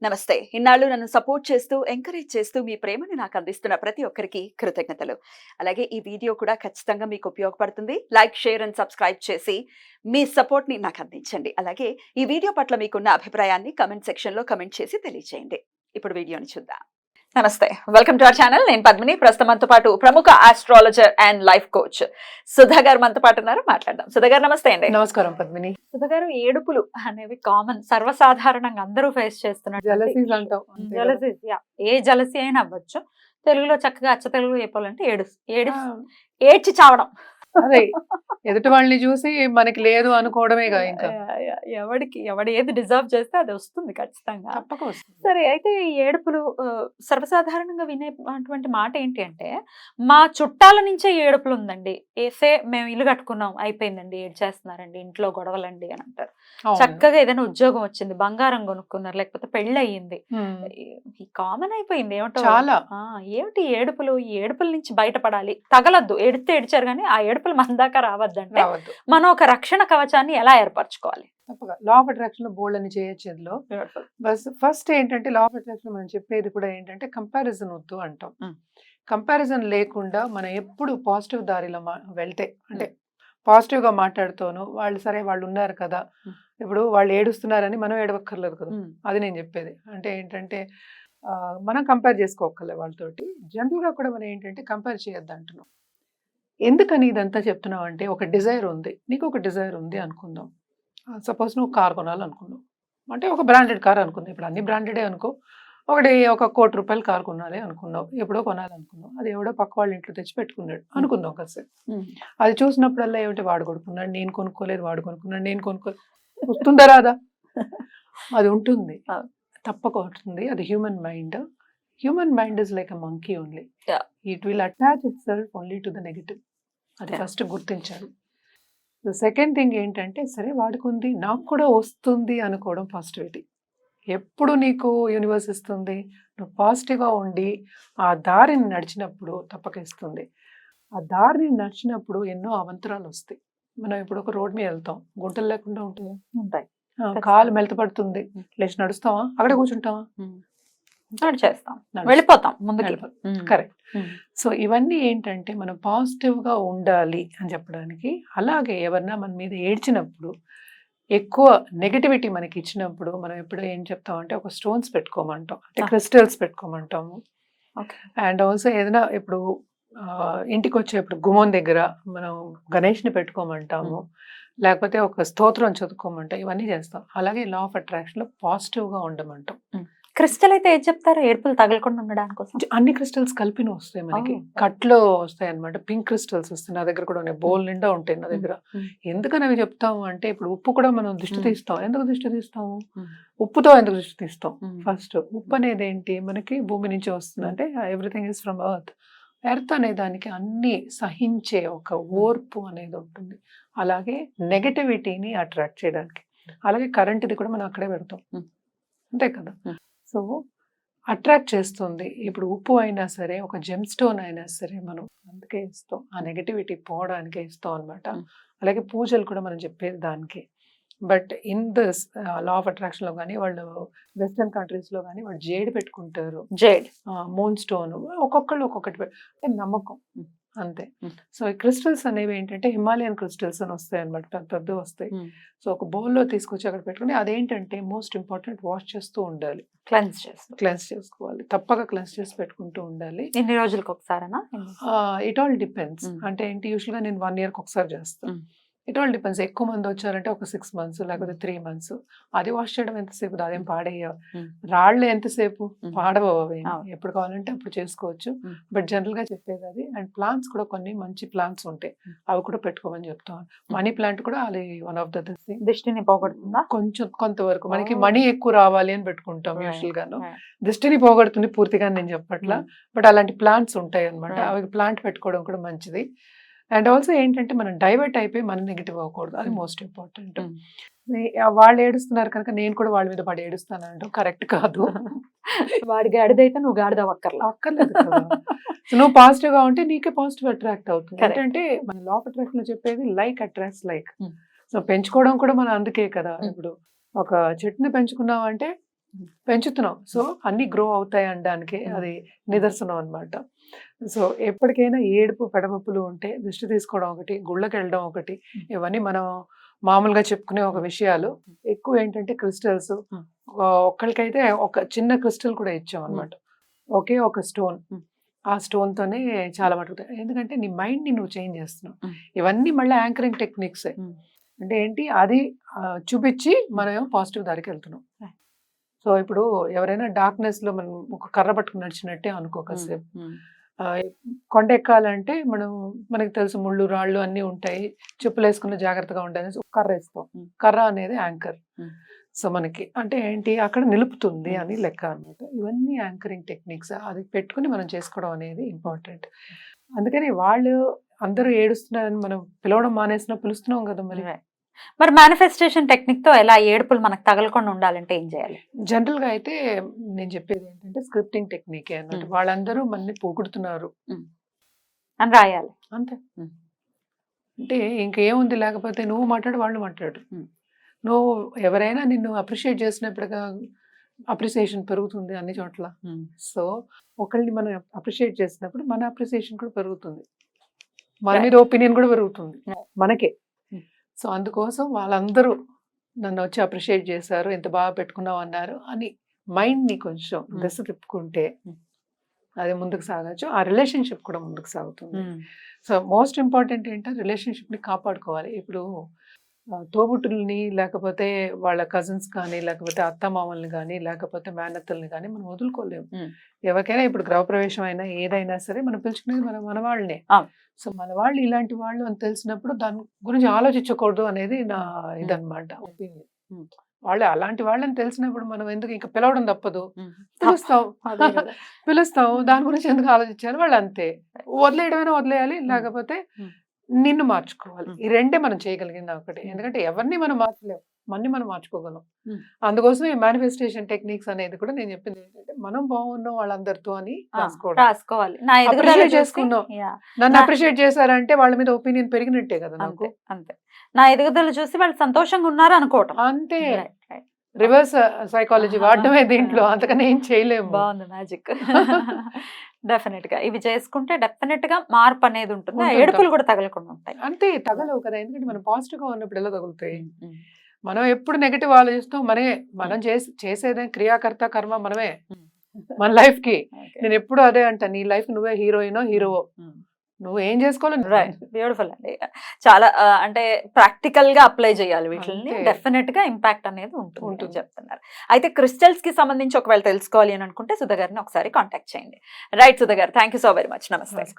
నమస్తే. ఇన్నాళ్ళు నన్ను సపోర్ట్ చేస్తూ, ఎంకరేజ్ చేస్తూ మీ ప్రేమని నాకు అందిస్తున్న ప్రతి ఒక్కరికి కృతజ్ఞతలు. అలాగే ఈ వీడియో కూడా ఖచ్చితంగా మీకు ఉపయోగపడుతుంది. లైక్, షేర్ అండ్ సబ్స్క్రైబ్ చేసి మీ సపోర్ట్‌ని నాకు అందించండి. అలాగే ఈ వీడియో పట్ల మీకున్న అభిప్రాయాన్ని కామెంట్ సెక్షన్‌లో కామెంట్ చేసి తెలియజేయండి. ఇప్పుడు వీడియోని చూద్దాం. నమస్తే. Welcome to our channel. నేను పద్మిని. ప్రస్తుతం మనతో పాటు ప్రముఖ astrologer and life coach Sudha గారు మనతో పాటు ఉన్నారు. మాట్లాడదాం. సుధా గారు నమస్తే అండి. నమస్కారం పద్మిని. సుధా గారు, ఏడుపులు అనేవి కామన్, సర్వసాధారణంగా అందరూ ఫేస్ చేస్తున్నారు. జలసీస్ అంటాం అంతే కదా. జలసీ, ఏ జలసీ అయినా అవ్వచ్చు. తెలుగులో చక్కగా అచ్చ తెలుగు చెప్పాలంటే ఏడ్చి చావడం. అదే ఎదుటి వాళ్ళని చూసి మనకి లేదు అనుకోవడమేగా ఇంకా ఎవడు ఏది డిజర్వ్ చేస్తే అది వస్తుంది ఖచ్చితంగా. తప్పక వస్తుంది. సరే, అయితే ఈ ఏడుపులు సర్వసాధారణంగా వినేటువంటి మాట ఏంటి అంటే, మా చుట్టాల నుంచే ఏడుపులు ఉందండి. మేము ఇల్లు కట్టుకున్నాం, అయిపోయిందండి, ఏడ్చేస్తున్నారండి, ఇంట్లో గొడవలండి అని అంటారు. అవును. చక్కగా ఏదైనా ఉద్యోగం వచ్చింది, బంగారం కొనుక్కున్నారు, లేకపోతే పెళ్ళి అయ్యింది, ఉమ్. ఈ కామన్ అయిపోయింది. ఏమిటో చాలా ఏమిటి ఏడుపులు, ఈ ఏడుపుల నుంచి బయటపడాలి, తగలద్దు, ఏడితే ఏడిచారు కానీ ఆ ఏడుపులు మన దాకా రావద్దంటే రావద్దు. మనం ఒక రక్షణ కవచాన్ని ఎలా ఏర్పరచుకోవాలి? తప్పక లా ఆఫ్ అట్రాక్షన్ లో బోల్డ్ అని చేయొచ్చు ఇందులో. బస్ ఫస్ట్ ఏంటంటే లా ఆఫ్ అట్రాక్షన్ మనం చెప్పేది కూడా ఏంటంటే కంపారిజన్ వద్దు అంటాం. కంపారిజన్ లేకుండా మనం ఎప్పుడు పాజిటివ్ దారిలో వెళ్తే, అంటే పాజిటివ్ గా మాట్లాడుతూను వాళ్ళు సరే వాళ్ళు ఉన్నారు కదా, ఇప్పుడు వాళ్ళు ఏడుస్తున్నారని మనం ఏడవక్కర్లేదు కదా. అది నేను చెప్పేది. అంటే ఏంటంటే మనం కంపేర్ చేసుకోకర్లే వాళ్ళతోటి. జనరల్ గా కూడా మనం ఏంటంటే కంపేర్ చేయొద్దు అంటున్నాం. ఎందుకని ఇదంతా చెప్తున్నావు అంటే, ఒక డిజైర్ ఉంది, నీకు ఒక డిజైర్ ఉంది అనుకుందాం. సపోజ్ నువ్వు కార్ కొనాలనుకున్నావు, అంటే ఒక బ్రాండెడ్ కార్ అనుకుందాం. ఇప్పుడు అన్ని బ్రాండెడే అనుకో. ఒక ₹1,00,00,000 కార్ కొనాలి అనుకున్నావు, ఎప్పుడో కొనాలనుకున్నావు. అది ఎవడో పక్క వాళ్ళ ఇంట్లో తెచ్చి పెట్టుకున్నాడు అనుకుందాం కాసేపు. అది చూసినప్పుడల్లా ఏమిటి, వాడు కొనుక్కున్నాడు, నేను కొనుక్కోలేదు, వాడు కొనుక్కున్నాడు, నేను కొనుక్కోలేదు, వస్తుందా రాదా? అది ఉంటుంది, తప్పక ఉంటుంది. అది human mind. Human mind is like a monkey only. It will attach it self only to the negative. అది ఫస్ట్ గుర్తించాలి. సెకండ్ థింగ్ ఏంటంటే, సరే వాడుకుంది, నాకు కూడా వస్తుంది అనుకోవడం పాజిటివిటీ. ఎప్పుడు నీకు యూనివర్స్ ఇస్తుంది, నువ్వు పాజిటివ్గా ఉండి ఆ దారిని నడిచినప్పుడు తప్పక ఇస్తుంది. ఆ దారిని నడిచినప్పుడు ఎన్నో అవంతరాలు వస్తాయి. మనం ఇప్పుడు ఒక రోడ్ మీద వెళ్తాం, గుంటలు లేకుండా ఉంటాయి. కాలు మెలతపడుతుంది, లేచి నడుస్తావా, అక్కడే కూర్చుంటావా? చేస్తాం, వెళ్ళిపోతాం ముందుకు. కరెక్ట్. సో ఇవన్నీ ఏంటంటే మనం పాజిటివ్ గా ఉండాలి అని చెప్పడానికి. అలాగే ఎవరన్నా మన మీద ఏడ్చినప్పుడు, ఎక్కువ నెగటివిటీ మనకి ఇచ్చినప్పుడు, మనం ఎప్పుడు ఏం చెప్తామంటే ఒక స్టోన్స్ పెట్టుకోమంటాం, అంటే క్రిస్టల్స్ పెట్టుకోమంటాము. అండ్ ఆల్సో ఏదైనా ఇప్పుడు ఇంటికి వచ్చేప్పుడు గుమ్మం దగ్గర మనం గణేష్ని పెట్టుకోమంటాము, లేకపోతే ఒక స్తోత్రం చదువుకోమంటాం. ఇవన్నీ చేస్తాం. అలాగే లా ఆఫ్ అట్రాక్షన్ లో పాజిటివ్ గా ఉండమంటాం. క్రిస్టల్ అయితే ఏం చెప్తారు, ఏడుపులు తగలకుండా ఉండడానికి కోసం? అన్ని క్రిస్టల్స్ కలిపిన వస్తాయి మనకి, కట్లో వస్తాయి అనమాట. పింక్ క్రిస్టల్స్ వస్తాయి, నా దగ్గర కూడా ఉన్నాయి, బోల్ నిండా ఉంటాయి నా దగ్గర. ఎందుకని అవి చెప్తాము అంటే, ఇప్పుడు ఉప్పు కూడా మనం దిష్టి తీస్తాం. ఎందుకు దిష్టి తీస్తాము? ఉప్పుతో ఎందుకు దిష్టి తీస్తాం? ఫస్ట్ ఉప్పు అనేది ఏంటి, మనకి భూమి నుంచి వస్తుంది, అంటే everything is from earth. Earth అనే దానికి అన్ని సహించే ఒక ఓర్పు అనేది ఉంటుంది. అలాగే నెగటివిటీని అట్రాక్ట్ చేయడానికి. అలాగే కరెంట్ది కూడా మనం అక్కడే పెడతాం, అంతే కదా. సో అట్రాక్ట్ చేస్తుంది. ఇప్పుడు ఉప్పు అయినా సరే, ఒక జెమ్ స్టోన్ అయినా సరే, మనం అందుకే ఇస్తాం, ఆ నెగటివిటీ పోవడానికే ఇస్తాం అనమాట. అలాగే పూజలు కూడా మనం చెప్పేది దానికి. But in this law of attraction లో కానీ, వాళ్ళు వెస్టర్న్ కంట్రీస్ లో కానీ వాళ్ళు జేడ్ పెట్టుకుంటారు, జేడ్, మూన్ స్టోన్, ఒక్కొక్కళ్ళు ఒక్కొక్కటి నమ్మకం, అంతే. సో ఈ క్రిస్టల్స్ అనేవి ఏంటంటే హిమాలయన్ క్రిస్టల్స్ అని వస్తాయి అనమాట, పెద్ద వస్తాయి. సో ఒక బౌల్లో తీసుకొచ్చి అక్కడ పెట్టుకుని, అదేంటంటే మోస్ట్ ఇంపార్టెంట్, వాష్ చేస్తూ ఉండాలి, క్లెన్స్ చేసుకోవాలి, తప్పక క్లెన్స్ చేసి పెట్టుకుంటూ ఉండాలి. ఎన్ని రోజులకు ఒకసారేనా? It all depends. అంటే ఏంటి, యూజువల్ గా నేను 1 year ఒకసారి చేస్తాను. It all depends. ఎక్కువ మంది వచ్చారంటే ఒక 6 months, లేకపోతే 3 months. అది వాష్ చేయడం ఎంతసేపు, అదేం పాడేయ రాళ్ళు ఎంతసేపు పాడబోవి, ఎప్పుడు కావాలంటే అప్పుడు చేసుకోవచ్చు. బట్ జనరల్ గా చెప్పేది అది. అండ్ ప్లాంట్స్ కూడా కొన్ని మంచి ప్లాంట్స్ ఉంటాయి, అవి కూడా పెట్టుకోమని చెప్తాను. మనీ ప్లాంట్ కూడా అది వన్ ఆఫ్ ద థింగ్. దృష్టిని పోగొడుతుందా? కొంతవరకు మనకి మనీ ఎక్కువ రావాలి అని పెట్టుకుంటాం యూజువల్ గాను. దృష్టిని పోగొడుతుంది పూర్తిగా నేను చెప్పట్లా, బట్ అలాంటి ప్లాంట్స్ ఉంటాయి అనమాట. అవి ప్లాంట్ పెట్టుకోవడం కూడా మంచిది. అండ్ ఆల్సో ఏంటంటే మనం డైవర్ట్ అయిపోయి మనం నెగిటివ్ అవ్వకూడదు, అది మోస్ట్ ఇంపార్టెంట్. వాళ్ళు ఏడుస్తున్నారు కనుక నేను కూడా వాళ్ళ మీద పడి ఏడుస్తాను అంటే కరెక్ట్ కాదు. వాడి గాడిదైతే నువ్వు గాడిద అక్కర్లేదు కదా. నువ్వు పాజిటివ్ గా ఉంటే నీకే పాజిటివ్ అట్రాక్ట్ అవుతుంది. ఏంటంటే మన లా ఆఫ్ అట్రాక్షన్ లో చెప్పేది లైక్ అట్రాక్ట్స్ లైక్. సో పెంచుకోవడం కూడా మనం అందుకే కదా. ఇప్పుడు ఒక చెట్టుని పెంచుకున్నాం అంటే పెంచుతున్నాం. సో అన్ని గ్రో అవుతాయి అనడానికి అది నిదర్శనం అన్నమాట. సో ఎప్పటికైనా ఏడుపు పెడమప్పులు ఉంటే దిష్టి తీసుకోవడం ఒకటి, గుళ్ళకి వెళ్ళడం ఒకటి, ఇవన్నీ మనం మామూలుగా చెప్పుకునే ఒక విషయాలు. ఎక్కువ ఏంటంటే క్రిస్టల్స్, ఒక్కరికైతే ఒక చిన్న క్రిస్టల్ కూడా ఇచ్చాం అనమాట. ఒకే ఒక స్టోన్, ఆ స్టోన్ తోనే చాలా మటుకు, ఎందుకంటే నీ మైండ్ ని నువ్వు చేంజ్ చేస్తున్నావు. ఇవన్నీ మళ్ళీ యాంకరింగ్ టెక్నిక్స్. అంటే ఏంటి అది చూపించి మనం పాజిటివ్ దారికి వెళ్తున్నాం. సో ఇప్పుడు ఎవరైనా డార్క్నెస్ లో మనం ఒక కర్ర పట్టుకుని నడిచినట్టే అనుకో కాసేపు. కొండ ఎక్కాలంటే మనకి తెలుసు ముళ్ళు రాళ్ళు అన్ని ఉంటాయి, చెప్పులు వేసుకున్న జాగ్రత్తగా ఉంటాయని ఒక కర్ర వేస్తాం. కర్ర అనేది యాంకర్. సో మనకి అంటే ఏంటి అక్కడ నిలుపుతుంది అని లెక్క అన్నమాట. ఇవన్నీ యాంకరింగ్ టెక్నిక్స్, అది పెట్టుకుని మనం చేసుకోవడం అనేది ఇంపార్టెంట్. అందుకని వాళ్ళు అందరూ ఏడుస్తున్నారని మనం పిలవడం మానేసినా పిలుస్తున్నాం కదా మరి. మరి మేనిఫెస్టేషన్ టెక్నిక్ తో ఎలా ఏడుపులు మనకు తగలకుండా ఉండాలంటే ఏం చేయాలి? జనరల్ గా అయితే నేను చెప్పేది ఏంటంటే స్క్రిప్టింగ్ టెక్నిక్ అన్నమాట. వాళ్ళందరూ మనని పొగుడుతున్నారు అని రాయాలి అంతే. అంటే ఇంకేముంది, లేకపోతే నువ్వు మాట్లాడు వాళ్ళు మాట్లాడు. నువ్వు ఎవరైనా నిన్ను అప్రిషియేట్ చేసినప్పుడుగా అప్రిసియేషన్ పెరుగుతుంది అన్ని చోట్ల. సో ఒకళ్ళని మనం అప్రిషియేట్ చేసినప్పుడు మన అప్రిసియేషన్ కూడా పెరుగుతుంది, మన మీద ఒపీనియన్ కూడా పెరుగుతుంది మనకే. సో అందుకోసం వాళ్ళందరూ నన్ను వచ్చి అప్రిషియేట్ చేశారు, ఎంత బాగా పెట్టుకున్నావు అన్నారు అని మైండ్ని కొంచెం దశ తిప్పుకుంటే అది ముందుకు సాగచ్చు. ఆ రిలేషన్షిప్ కూడా ముందుకు సాగుతుంది. సో మోస్ట్ ఇంపార్టెంట్ ఏంటంటే రిలేషన్షిప్ని కాపాడుకోవాలి. ఇప్పుడు తోబుట్టుల్ని, లేకపోతే వాళ్ళ కజిన్స్ కానీ, లేకపోతే అత్తమామల్ని కానీ, లేకపోతే మేనత్తల్ని కానీ మనం వదులుకోలేము. ఎవరికైనా ఇప్పుడు గృహప్రవేశం అయినా ఏదైనా సరే మనం పిలుచుకునేది మన వాళ్ళనే. సో మన వాళ్ళు ఇలాంటి వాళ్ళు అని తెలిసినప్పుడు దాని గురించి ఆలోచించకూడదు అనేది నా ఇదన్నమాట ఒపీనియన్. వాళ్ళు అలాంటి వాళ్ళని తెలిసినప్పుడు మనం ఎందుకు ఇంకా పిలవడం తప్పదు, పిలుస్తాం దాని గురించి ఎందుకు ఆలోచించాలి. వాళ్ళు అంతే, వదిలేయడమైనా వదిలేయాలి, లేకపోతే నిన్ను మార్చుకోవాలి. ఈ రెండే మనం చేయగలిగింది ఒకటి. ఎందుకంటే ఎవరిని మనం మార్చలేము, మనం మార్చుకోగలం. అందుకోసం ఈ మేనిఫెస్టేషన్ టెక్నిక్స్ అనేది కూడా నేను చెప్పింది ఏంటంటే మనం బాగున్నాం వాళ్ళందరితో అని రాసుకోవాలి. అప్రిషియేట్ చేసుకున్నాం, నన్ను అప్రిషియేట్ చేశారంటే వాళ్ళ మీద ఒపీనియన్ పెరిగినట్టే కదా నాకు. అంతే, నా ఎదుగుదల చూసి వాళ్ళు సంతోషంగా ఉన్నారు అనుకోవటం అంతే. రివర్స్ సైకాలజీ వాడడమే దీంట్లో, అంతకనే ఏం చేయలేము. బాగుంది మ్యాజిక్. డెఫినెట్ గా ఇవి చేసుకుంటే డెఫినెట్ గా మార్పు అనేది ఉంటుంది. ఏడుపులు కూడా తగలకుండా ఉంటాయి. అంతే, తగలవు కదా, ఎందుకంటే మనం పాజిటివ్ గా ఉన్నప్పుడు ఎలా తగులుతాయి. మనం ఎప్పుడు నెగటివ్ ఆలోచిస్తాం, మనం చేసేదే క్రియాకర్త కర్మ మనమే మన లైఫ్ కి. నేను ఎప్పుడు అదే అంటా, నీ లైఫ్ నువ్వే హీరోయినో హీరోవో, నువ్వు ఏం చేసుకోవాలి. బ్యూటిఫుల్ అండి. చాలా అంటే ప్రాక్టికల్ గా అప్లై చేయాలి వీటిని, డెఫినెట్ గా ఇంపాక్ట్ అనేది ఉంటుంది చెప్తున్నారు. అయితే క్రిస్టల్స్ కి సంబంధించి ఒకవేళ తెలుసుకోవాలి అని అనుకుంటే సుధా గారిని ఒకసారి కాంటాక్ట్ చేయండి. రైట్ సుధా గారు, thank you so very much. నమస్తే.